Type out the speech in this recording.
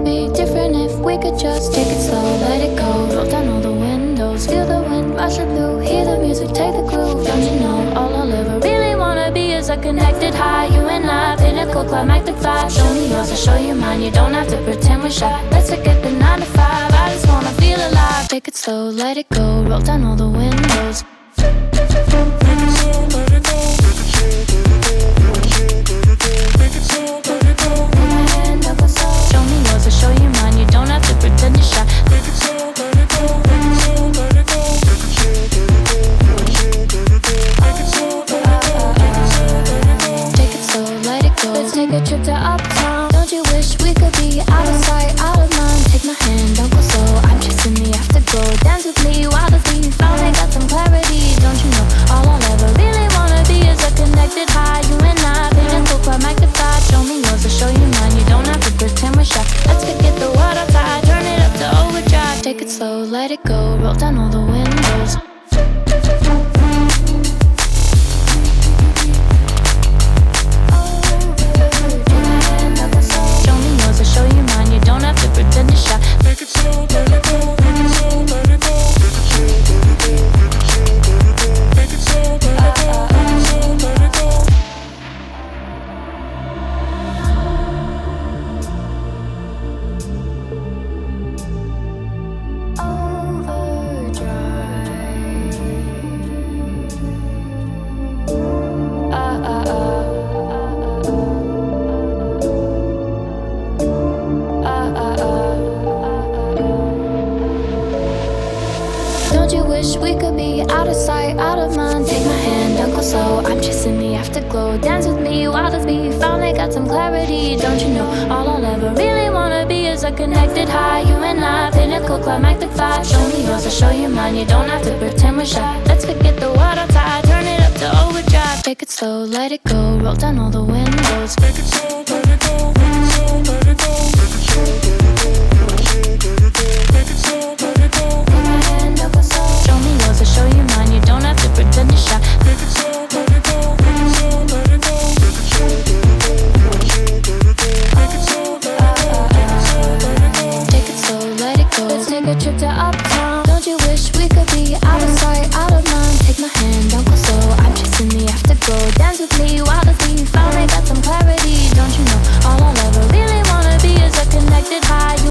be different if we could just take it slow, let it go. Roll down all the windows, feel the wind rushing through, hear the music, take the groove. Don't you know, all I'll ever really wanna be is a connected high. You and I, pinnacle, climactic vibe. Show me yours, I'll show you mine. You don't have to pretend we're shy. Let's forget the 9 to 5. I just wanna feel alive. Take it slow, let it go. Roll down all the windows. Show me yours, I'll show you mine. You don't have to pretend you're shy. Take it slow, let it go. Take it slow, let it go. Take it slow, let it go. Let's take a trip to uptown. Don't you wish we could be out of sight, out of mind? Take my hand, don't go slow. I'm chasing the afterglow. Dance with me while the beat finally got some clarity. Don't you know, all I'll ever really wanna be is a connected high. You and I, pinnacle, climactic vibe. Show me yours, I'll show you mine. You don't have to pretend we're shy. Let's forget the world outside, turn it up to overdrive. Take it slow, let it go. Roll down all the windows. Show me yours, I'll show you mine. You don't have to pretend you're shy. Take it slow, let it go. Take it slow, let it go. Take it slow, let it go. Take it slow, let it go. Don't you wish we could be out of sight, out of mind? Take my hand, don't go slow. I'm chasing the afterglow. Dance with me while the beat finally got some clarity. Don't you know, all I'll ever really wanna be is a connected high. You and I, pinnacle, climactic vibe. Show me yours, I'll show you mine. You don't have to pretend we're shy. Let's forget the world outside, turn it up to overdrive. Take it slow, let it go. Roll down all the windows. Take it slow, let it go. Take it slow, let it go. Take it slow, let it go. Take my hand, don't go slow. Show me yours, I'll show you mine. You don't have to pretend you're shy. Take it slow, let it go. Take it slow, let it go. Take it slow, take it slow, let it go. Let's take a trip to uptown. Don't you wish we could be out of sight, out of mind? Take my hand, don't go slow. I'm chasing the afterglow.